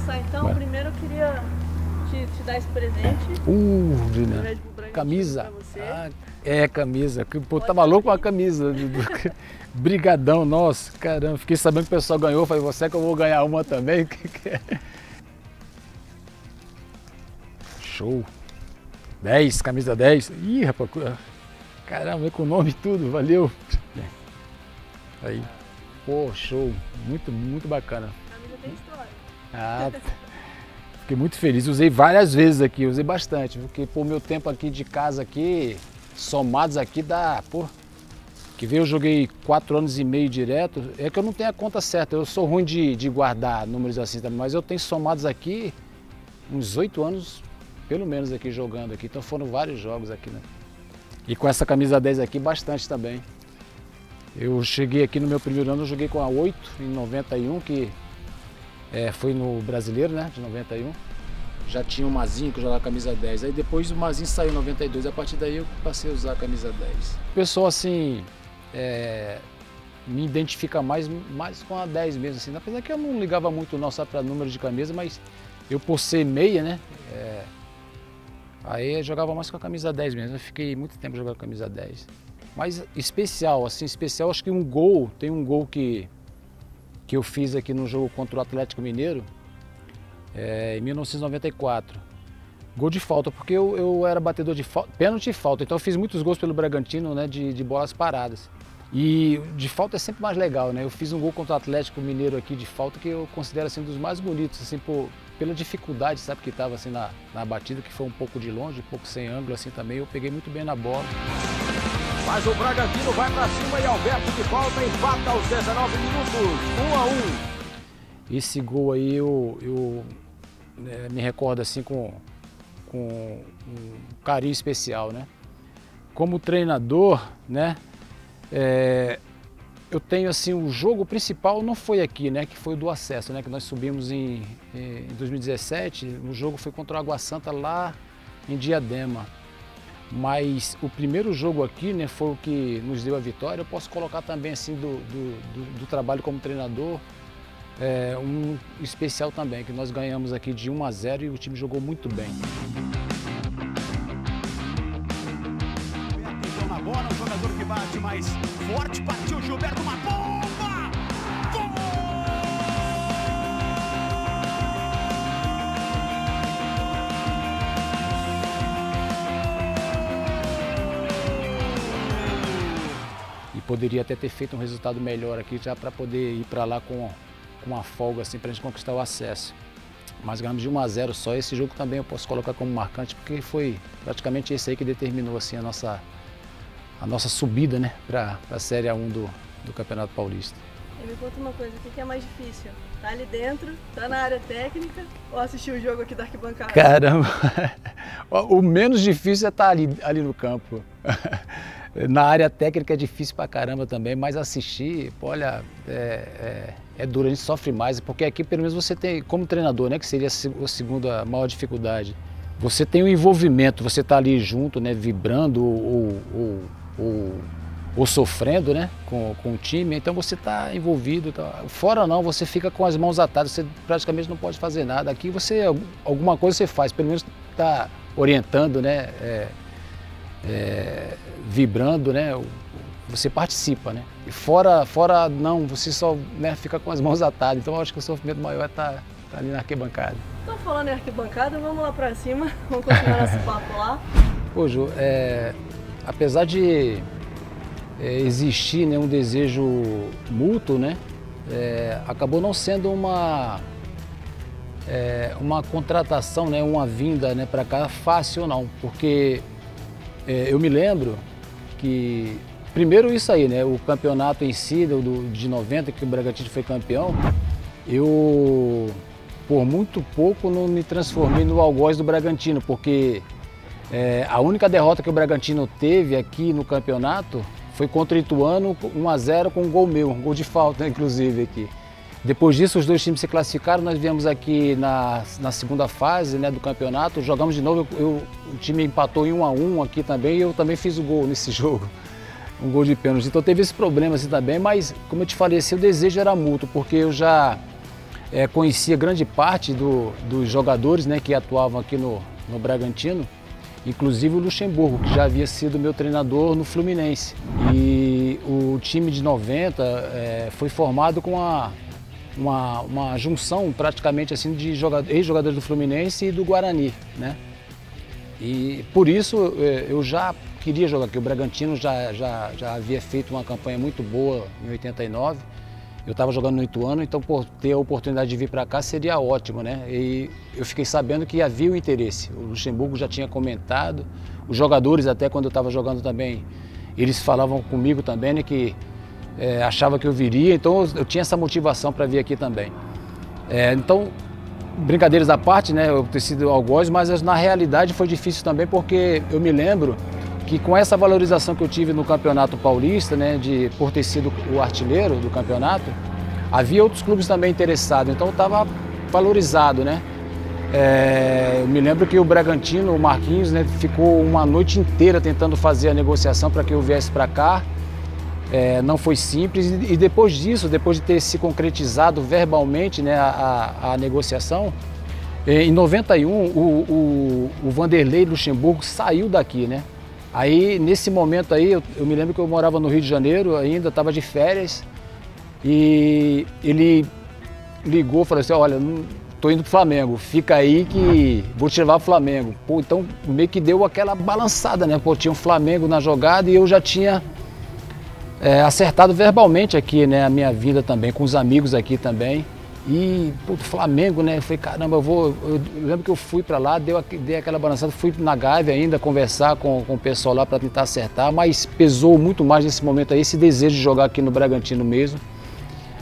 começar então, primeiro eu queria te dar esse presente. Juliana. Camisa. Camisa. Pô, tá maluco com a camisa. Brigadão, nossa, caramba. Fiquei sabendo que o pessoal ganhou. Falei, você que eu vou ganhar uma também. Que é? Show. 10, camisa 10. Ih, rapaz. Caramba, com o nome e tudo, valeu. Aí. Pô, show. Muito, muito bacana. A camisa tem história. Fiquei muito feliz. Usei várias vezes aqui, usei bastante. Porque, pô, meu tempo aqui de casa aqui, somados aqui, dá, pô. Que veio, eu joguei 4 anos e meio direto. É que eu não tenho a conta certa. Eu sou ruim de guardar números assim também. Mas eu tenho somados aqui uns 8 anos, pelo menos, aqui jogando aqui. Então foram vários jogos aqui, né? E com essa camisa 10 aqui, bastante também. Eu cheguei aqui no meu primeiro ano, eu joguei com a 8 em 91, que foi no Brasileiro, né, de 91. Já tinha o Mazinho que jogava a camisa 10. Aí depois o Mazinho saiu em 92, a partir daí eu passei a usar a camisa 10. O pessoal, assim, me identifica mais com a 10 mesmo, assim. Apesar que eu não ligava muito não só para número de camisa, mas eu por ser meia, né, aí eu jogava mais com a camisa 10 mesmo. Eu fiquei muito tempo jogando a camisa 10. Mas especial, assim, especial, acho que tem um gol que eu fiz aqui no jogo contra o Atlético Mineiro, em 1994. Gol de falta, porque eu era batedor de falta, pênalti e falta, então eu fiz muitos gols pelo Bragantino, né, de bolas paradas. E de falta é sempre mais legal, né? Eu fiz um gol contra o Atlético Mineiro aqui de falta que eu considero assim um dos mais bonitos, assim, pela dificuldade, sabe, que estava assim na batida, que foi um pouco de longe, um pouco sem ângulo assim também. Eu peguei muito bem na bola. Mas o Bragantino vai pra cima e Alberto de falta empata aos 19 minutos, 1 a 1. Esse gol aí eu me recordo assim com um carinho especial, né? Como treinador, né? Eu tenho assim, o jogo principal não foi aqui, né? Que foi o do acesso, né? Que nós subimos em 2017, o jogo foi contra o Água Santa lá em Diadema. Mas o primeiro jogo aqui, né, foi o que nos deu a vitória. Eu posso colocar também assim do trabalho como treinador, um especial também, que nós ganhamos aqui de 1 a 0 e o time jogou muito bem. Então na bola, o jogador que bate mais forte, partiu Gilberto, uma bomba! Poderia até ter feito um resultado melhor aqui já para poder ir para lá com uma folga assim para a gente conquistar o acesso. Mas ganhamos de 1 a 0 só. Esse jogo também eu posso colocar como marcante porque foi praticamente esse aí que determinou assim a nossa subida, né, para a Série A1 do Campeonato Paulista. E me conta uma coisa, o que é mais difícil? Tá ali dentro, tá na área técnica ou assistir o jogo aqui da arquibancada? Caramba, o menos difícil é estar ali no campo. Na área técnica é difícil pra caramba também, mas assistir, pô, olha, é duro, a gente sofre mais, porque aqui pelo menos você tem, como treinador, né, que seria a segunda maior dificuldade, você tem o envolvimento, você tá ali junto, né, vibrando ou sofrendo, né, com o time, então você tá envolvido. Tá. Fora não, você fica com as mãos atadas, você praticamente não pode fazer nada. Aqui alguma coisa você faz, pelo menos tá orientando, né, vibrando, né? Você participa, né? E fora não, você só, né, fica com as mãos atadas. Então eu acho que o sofrimento maior é tá ali na arquibancada. Então falando em arquibancada, vamos lá pra cima, vamos continuar nosso papo lá. Pô, Ju, apesar de existir, né, um desejo mútuo, né? Acabou não sendo uma contratação, né, uma vinda, né, para cá fácil não, porque eu me lembro que, primeiro isso aí, né, o campeonato em si, de 90, que o Bragantino foi campeão, eu, por muito pouco, não me transformei no algoz do Bragantino, porque a única derrota que o Bragantino teve aqui no campeonato foi contra o Ituano, 1 a 0 com um gol meu, um gol de falta, inclusive, aqui. Depois disso, os dois times se classificaram, nós viemos aqui na segunda fase, né, do campeonato, jogamos de novo, o time empatou em 1 a 1 aqui também, e eu também fiz o gol nesse jogo, um gol de pênalti. Então teve esse problema assim também, mas como eu te falei, assim, o desejo era mútuo, porque eu já conhecia grande parte dos jogadores, né, que atuavam aqui no Bragantino, inclusive o Luxemburgo, que já havia sido meu treinador no Fluminense. E o time de 90 foi formado com uma junção praticamente assim de ex-jogadores do Fluminense e do Guarani, né? E por isso eu já queria jogar aqui. O Bragantino já havia feito uma campanha muito boa em 89. Eu estava jogando no Ituano, então por ter a oportunidade de vir para cá seria ótimo, né? E eu fiquei sabendo que havia o interesse. O Luxemburgo já tinha comentado, os jogadores até quando eu estava jogando também, eles falavam comigo também, né, que achavam que eu viria, então eu tinha essa motivação para vir aqui também. Então, brincadeiras à parte, né, eu ter sido algoz, mas na realidade foi difícil também porque eu me lembro que com essa valorização que eu tive no Campeonato Paulista, né, por ter sido o artilheiro do campeonato, havia outros clubes também interessados, então eu estava valorizado, né? Eu me lembro que o Bragantino, o Marquinhos, né, ficou uma noite inteira tentando fazer a negociação para que eu viesse para cá. Não foi simples e depois disso, depois de ter se concretizado verbalmente, né, a negociação, em 91 o Vanderlei Luxemburgo saiu daqui, né? Aí, nesse momento aí, eu me lembro que eu morava no Rio de Janeiro ainda, estava de férias, e ele ligou e falou assim, olha, tô indo pro Flamengo, fica aí que vou te levar pro Flamengo. Pô, então meio que deu aquela balançada, né? Pô, tinha um Flamengo na jogada e eu já tinha acertado verbalmente aqui, né, a minha vida também, com os amigos aqui também. E, pô, do Flamengo, né, eu falei, caramba, eu lembro que eu fui para lá, dei aquela balançada, fui na Gávea ainda conversar com o pessoal lá para tentar acertar, mas pesou muito mais nesse momento aí esse desejo de jogar aqui no Bragantino mesmo.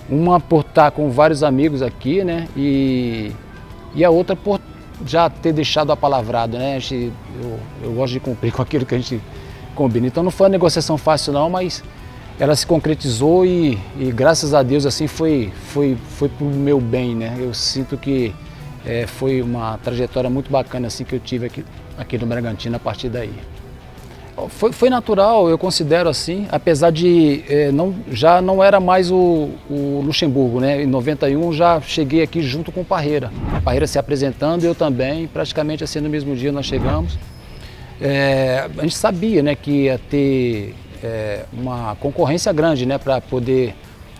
Uma por estar com vários amigos aqui, né, e a outra por já ter deixado apalavrado, né, eu gosto de cumprir com aquilo que a gente combina. Então não foi uma negociação fácil não, mas ela se concretizou e graças a Deus assim foi pro meu bem, né? Eu sinto que foi uma trajetória muito bacana assim que eu tive aqui no Bragantino a partir daí. Foi natural, eu considero assim, apesar de já não era mais o Luxemburgo, né? Em 91 já cheguei aqui junto com o Parreira. O Parreira se apresentando, eu também, praticamente assim no mesmo dia nós chegamos. A gente sabia, né, que ia ter uma concorrência grande, né, para poder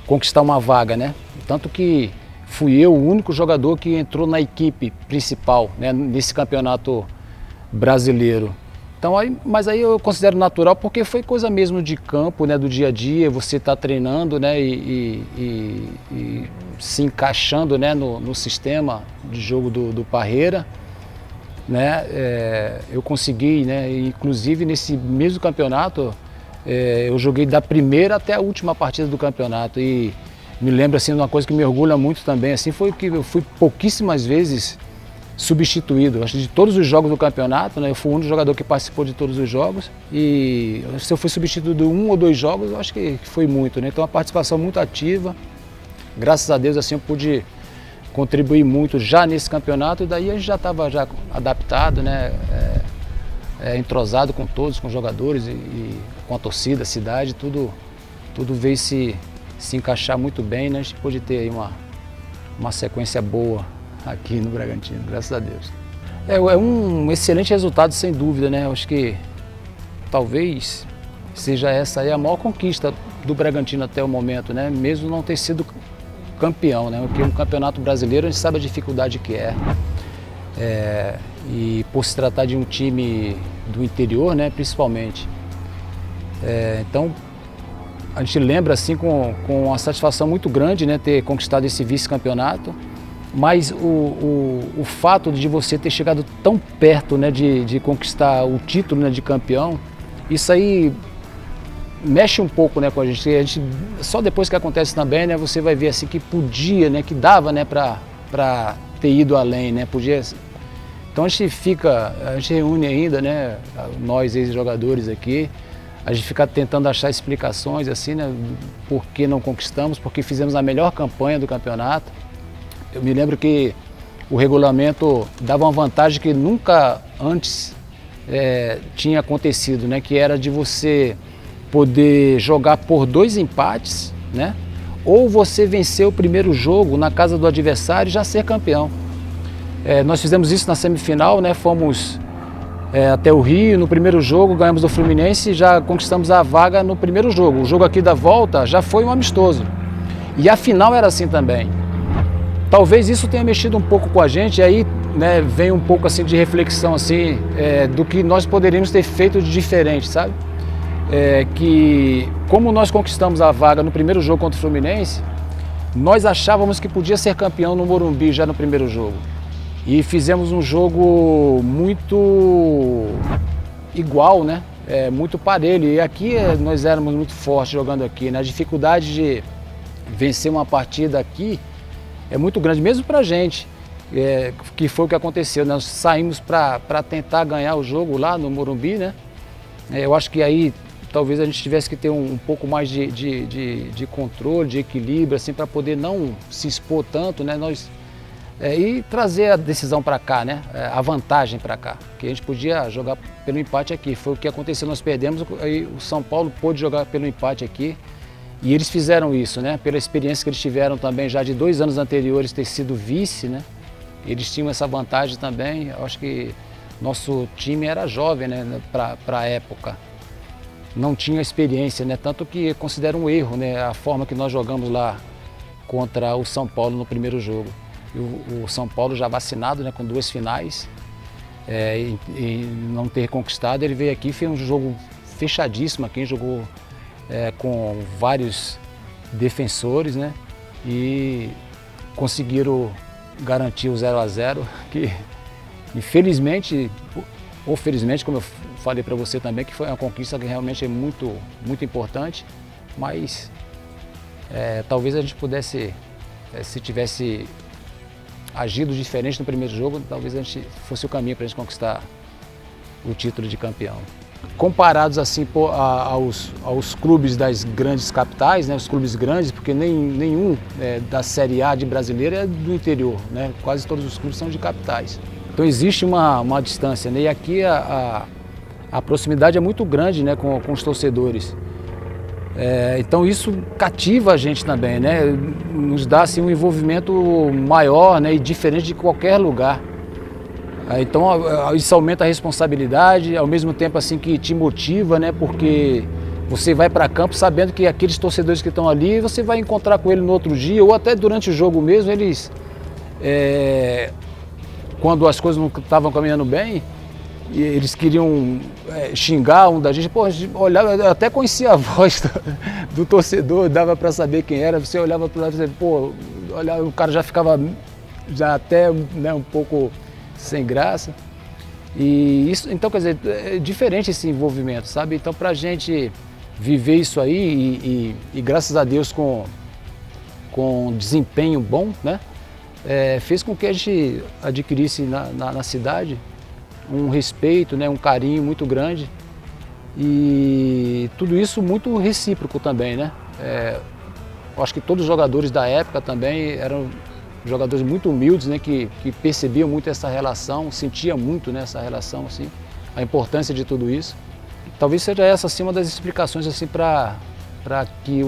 conquistar uma vaga, né? Tanto que fui eu o único jogador que entrou na equipe principal, né, nesse campeonato brasileiro. Então, mas aí eu considero natural porque foi coisa mesmo de campo, né, do dia a dia, você está treinando, né, e se encaixando, né, no sistema de jogo do Parreira. Né, eu consegui, né, inclusive nesse mesmo campeonato, eu joguei da primeira até a última partida do campeonato e me lembro assim de uma coisa que me orgulha muito também, assim, foi que eu fui pouquíssimas vezes substituído. Acho que de todos os jogos do campeonato, né, eu fui o único jogador que participou de todos os jogos e se eu fui substituído 1 ou 2 jogos, eu acho que foi muito, né? Então uma participação muito ativa, graças a Deus assim eu pude contribuir muito já nesse campeonato e daí a gente já estava adaptado, né, entrosado com todos, com os jogadores e com a torcida, a cidade, tudo veio se encaixar muito bem, né? A gente pôde ter aí uma sequência boa aqui no Bragantino, graças a Deus. É um excelente resultado, sem dúvida, né? Eu acho que talvez seja essa aí a maior conquista do Bragantino até o momento, né? Mesmo não ter sido campeão, né? Porque no Campeonato Brasileiro a gente sabe a dificuldade que e por se tratar de um time do interior, né, principalmente. Então a gente lembra assim com uma satisfação muito grande, né, ter conquistado esse vice-campeonato, mas o fato de você ter chegado tão perto, né, de conquistar o título, né, de campeão, isso aí mexe um pouco, né, com a gente. Só depois que acontece também, né, você vai ver assim que podia, né, que dava, né, para ter ido além, né, podia. Então a gente reúne ainda, né, nós ex-jogadores aqui, a gente fica tentando achar explicações assim, né, por que não conquistamos, porque fizemos a melhor campanha do campeonato. Eu me lembro que o regulamento dava uma vantagem que nunca antes tinha acontecido, né, que era de você poder jogar por 2 empates, né, ou você vencer o primeiro jogo na casa do adversário e já ser campeão. Nós fizemos isso na semifinal, né? Fomos até o Rio, no primeiro jogo ganhamos do Fluminense e já conquistamos a vaga no primeiro jogo. O jogo aqui da volta já foi um amistoso. E a final era assim também. Talvez isso tenha mexido um pouco com a gente, e aí, né, vem um pouco assim de reflexão assim, do que nós poderíamos ter feito de diferente, sabe? Que como nós conquistamos a vaga no primeiro jogo contra o Fluminense, nós achávamos que podia ser campeão no Morumbi já no primeiro jogo. E fizemos um jogo muito igual, né? Muito parelho. E aqui nós éramos muito fortes jogando aqui, né? A dificuldade de vencer uma partida aqui é muito grande, mesmo pra gente, que foi o que aconteceu. Nós saímos para tentar ganhar o jogo lá no Morumbi, né? Eu acho que aí talvez a gente tivesse que ter um pouco mais de controle, de equilíbrio, assim, para poder não se expor tanto, né? E trazer a decisão para cá, né? A vantagem para cá, que a gente podia jogar pelo empate aqui. Foi o que aconteceu, nós perdemos, aí o São Paulo pôde jogar pelo empate aqui. E eles fizeram isso, né? Pela experiência que eles tiveram também já de 2 anos anteriores ter sido vice, né? Eles tinham essa vantagem também. Eu acho que nosso time era jovem, né? Para a época. Não tinha experiência, né? Tanto que considero um erro, né? A forma que nós jogamos lá contra o São Paulo no primeiro jogo. E o São Paulo já vacinado, né? Com 2 finais e não ter conquistado, ele veio aqui e fez um jogo fechadíssimo aqui, jogou com vários defensores, né? E conseguiram garantir o 0 a 0, que infelizmente, ou felizmente, como eu falei para você também, que foi uma conquista que realmente é muito, muito importante, mas talvez a gente pudesse, se tivesse agido diferente no primeiro jogo, talvez a gente fosse o caminho para a gente conquistar o título de campeão. Comparados assim aos clubes das grandes capitais, né, os clubes grandes, porque nenhum da Série A de brasileira é do interior, né, quase todos os clubes são de capitais. Então existe uma distância, né, e aqui a proximidade é muito grande, né, com os torcedores. Então isso cativa a gente também, né, nos dá assim, um envolvimento maior, né, e diferente de qualquer lugar. Então isso aumenta a responsabilidade, ao mesmo tempo assim que te motiva, né? Porque você vai para campo sabendo que aqueles torcedores que estão ali, você vai encontrar com ele no outro dia, ou até durante o jogo mesmo, eles, quando as coisas não estavam caminhando bem, eles queriam xingar um da gente, pô, olhava, eu até conhecia a voz do torcedor, dava para saber quem era, você olhava para lá e pô, olhava, o cara já ficava até, né, um pouco sem graça. E isso, então, quer dizer, é diferente esse envolvimento, sabe? Então, para a gente viver isso aí e graças a Deus com desempenho bom, né? Fez com que a gente adquirisse na cidade um respeito, né? Um carinho muito grande e tudo isso muito recíproco também, né? Eu acho que todos os jogadores da época também eram jogadores muito humildes, né, que percebiam muito essa relação, sentiam muito, né, essa relação, assim, a importância de tudo isso. Talvez seja essa assim, uma das explicações assim, para que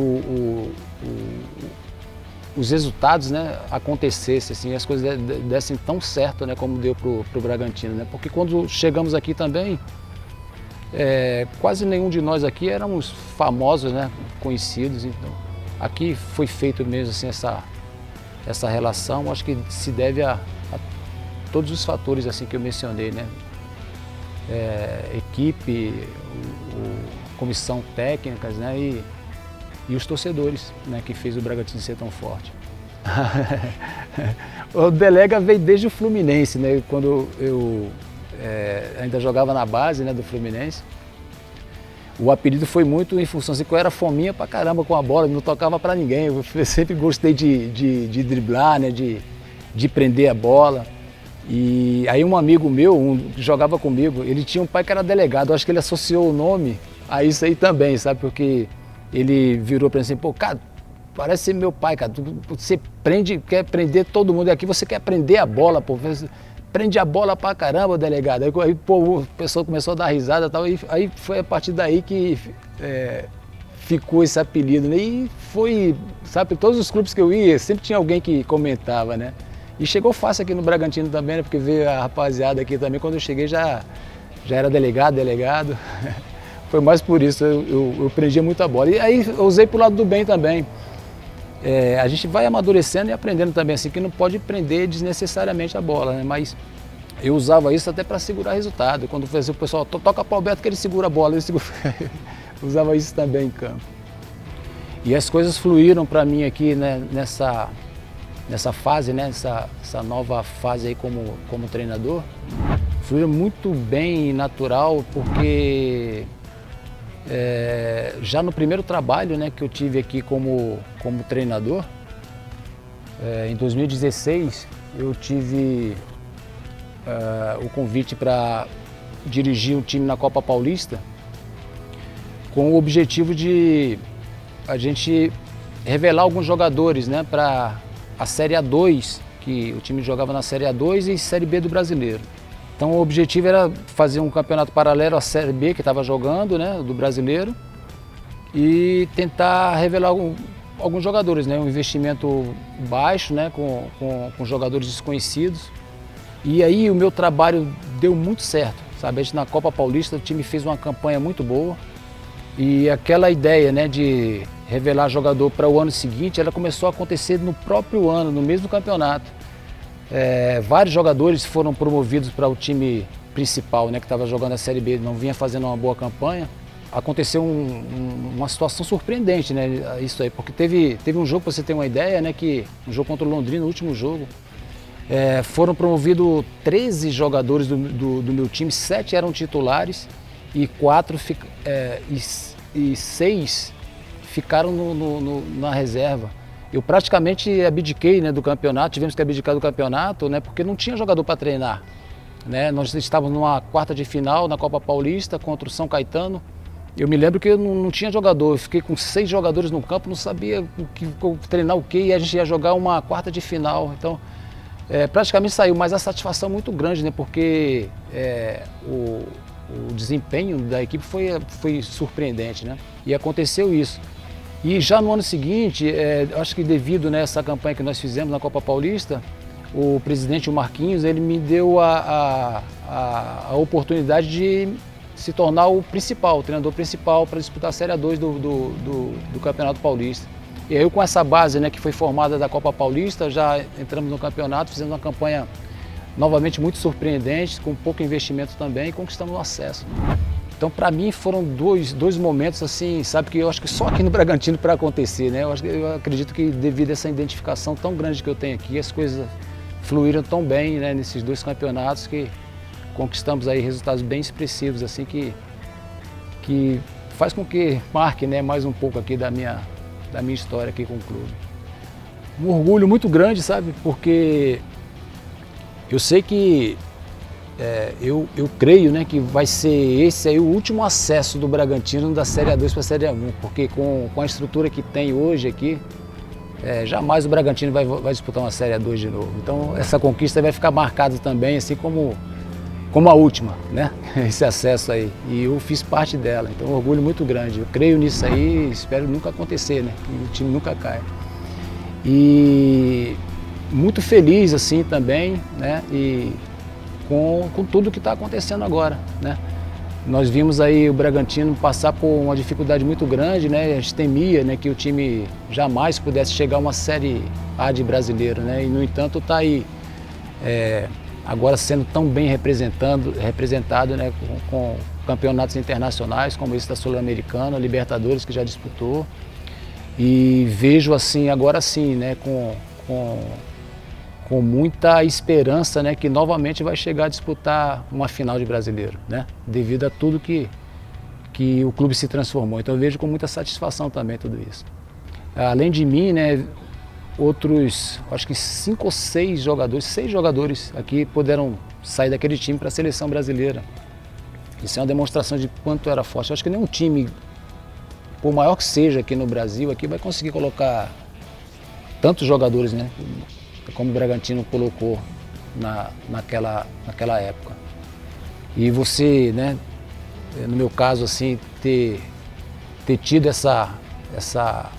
os resultados, né, acontecessem, assim, as coisas dessem tão certo, né, como deu para o Bragantino. Né? Porque quando chegamos aqui também, quase nenhum de nós aqui éramos famosos, né, conhecidos. Então, aqui foi feito mesmo assim, essa relação, acho que se deve a todos os fatores assim que eu mencionei, né? Equipe, comissão técnicas, né? E os torcedores, né? Que fez o Bragantino ser tão forte. O Delega veio desde o Fluminense, né? Quando eu ainda jogava na base, né, do Fluminense. O apelido foi muito em função assim, que eu era fominha pra caramba com a bola, não tocava pra ninguém. Eu sempre gostei de driblar, né, de prender a bola. E aí um amigo meu, que jogava comigo, ele tinha um pai que era delegado. Eu acho que ele associou o nome a isso aí também, sabe? Porque ele virou pra mim assim, pô, cara, parece ser meu pai, cara. Você quer prender todo mundo. E aqui você quer prender a bola, pô. Prende a bola pra caramba, delegado. Aí pô, o pessoal começou a dar risada e tal. Aí foi a partir daí que ficou esse apelido, né? E foi, sabe, todos os clubes que eu ia, sempre tinha alguém que comentava, né? E chegou fácil aqui no Bragantino também, né? Porque veio a rapaziada aqui também, quando eu cheguei já era delegado. Foi mais por isso, eu prendia muito a bola. E aí eu usei pro lado do bem também. A gente vai amadurecendo e aprendendo também, assim, que não pode prender desnecessariamente a bola, né? Mas eu usava isso até para segurar resultado. Quando o pessoal toca para o Alberto que ele segura a bola, usava isso também em campo. E as coisas fluíram para mim aqui, né, nessa fase, né, essa nova fase aí como treinador. Fluíram muito bem e natural, porque já no primeiro trabalho, né, que eu tive aqui como treinador, em 2016, eu tive o convite para dirigir um time na Copa Paulista, com o objetivo de a gente revelar alguns jogadores, né, para a Série A2, que o time jogava na Série A2 e Série B do Brasileiro. Então o objetivo era fazer um campeonato paralelo à Série B que estava jogando, né, do Brasileiro, e tentar revelar alguns jogadores, né, um investimento baixo, né, com jogadores desconhecidos. E aí o meu trabalho deu muito certo, sabe? A gente, na Copa Paulista, o time fez uma campanha muito boa, e aquela ideia, né, de revelar jogador para o ano seguinte, ela começou a acontecer no próprio ano, no mesmo campeonato. Vários jogadores foram promovidos para o time principal, né, que estava jogando a Série B, não vinha fazendo uma boa campanha. Aconteceu uma situação surpreendente, né, isso aí, porque teve um jogo, para você ter uma ideia, né, que um jogo contra o Londrina, no último jogo, foram promovidos 13 jogadores do meu time, 7 eram titulares e 6 ficaram na reserva. Eu praticamente abdiquei, né, do campeonato, tivemos que abdicar do campeonato, né, porque não tinha jogador para treinar, né? Nós estávamos numa quarta de final na Copa Paulista contra o São Caetano. Eu me lembro que eu não tinha jogador, eu fiquei com 6 jogadores no campo, não sabia treinar o quê, e a gente ia jogar uma quarta de final. Então, praticamente saiu, mas a satisfação muito grande, né, porque o desempenho da equipe foi surpreendente, né? E aconteceu isso. E já no ano seguinte, acho que devido, né, essa campanha que nós fizemos na Copa Paulista, o presidente, o Marquinhos, ele me deu a oportunidade de se tornar o treinador principal para disputar a Série A2 do Campeonato Paulista. E aí, com essa base, né, que foi formada da Copa Paulista, já entramos no campeonato, fizemos uma campanha novamente muito surpreendente, com pouco investimento também, e conquistamos o acesso. Então, para mim, foram dois momentos assim, sabe, que eu acho que só aqui no Bragantino para acontecer, né? Eu acredito que devido a essa identificação tão grande que eu tenho aqui, as coisas fluíram tão bem, né, nesses 2 campeonatos, que conquistamos aí resultados bem expressivos, assim, que faz com que marque, né, mais um pouco aqui da minha história aqui com o clube. Um orgulho muito grande, sabe, porque eu sei que eu creio, né, que vai ser esse aí o último acesso do Bragantino da Série A2 para a Série A1, porque com a estrutura que tem hoje aqui, jamais o Bragantino vai disputar uma Série A2 de novo. Então essa conquista vai ficar marcada também, assim como a última, né, esse acesso aí. E eu fiz parte dela, então um orgulho muito grande. Eu creio nisso aí, espero nunca acontecer, né, que o time nunca caia. E muito feliz assim também, né, e com tudo que está acontecendo agora, né? Nós vimos aí o Bragantino passar por uma dificuldade muito grande, né? A gente temia, né, que o time jamais pudesse chegar a uma Série A de Brasileiro, né? E no entanto está aí agora sendo tão bem representado, né, com campeonatos internacionais como esse da Sul-Americana, Libertadores, que já disputou. E vejo assim, agora sim, né, com muita esperança, né, que novamente vai chegar a disputar uma final de Brasileiro, né, devido a tudo que o clube se transformou. Então eu vejo com muita satisfação também tudo isso. Além de mim, né, outros, acho que 5 ou 6 jogadores aqui puderam sair daquele time para a seleção brasileira. Isso é uma demonstração de quanto era forte. Eu acho que nenhum time, por maior que seja aqui no Brasil, aqui vai conseguir colocar tantos jogadores, né, como o Bragantino colocou naquela época. E você, né, no meu caso, assim, ter ter tido essa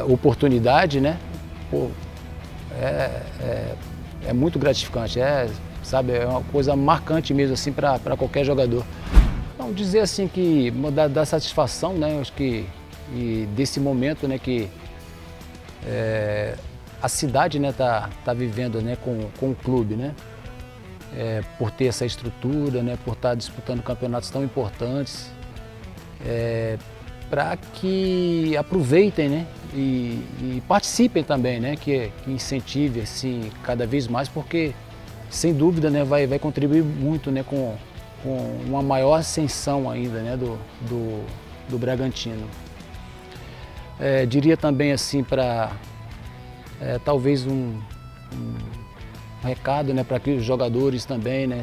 oportunidade, né? Pô, é muito gratificante, sabe, é uma coisa marcante mesmo assim para qualquer jogador. Então, dizer assim que da satisfação, né? Acho que e desse momento, né, que a cidade, né, tá vivendo, né, com o clube, né, por ter essa estrutura, né, por estar disputando campeonatos tão importantes, para que aproveitem, né, e participem também, né, que incentive assim cada vez mais, porque sem dúvida, né, vai contribuir muito, né, com uma maior ascensão ainda, né, do Bragantino. Diria também assim para talvez um recado, né, para que os jogadores também, né,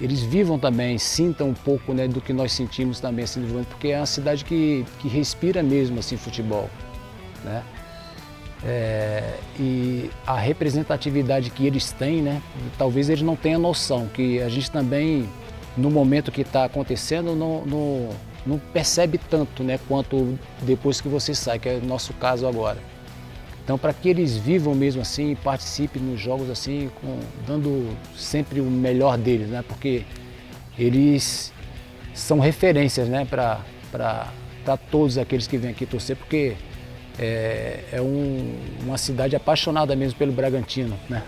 eles vivam também, sintam um pouco, né, do que nós sentimos também assim, porque é uma cidade que respira mesmo assim futebol, né? E a representatividade que eles têm, né, talvez eles não tenham noção que a gente também, no momento que está acontecendo, não percebe tanto, né, quanto depois que você sai, que é o nosso caso agora. Então, para que eles vivam mesmo assim, participem nos jogos assim, dando sempre o melhor deles, né, porque eles são referências, né, para todos aqueles que vêm aqui torcer, porque é uma cidade apaixonada mesmo pelo Bragantino, né.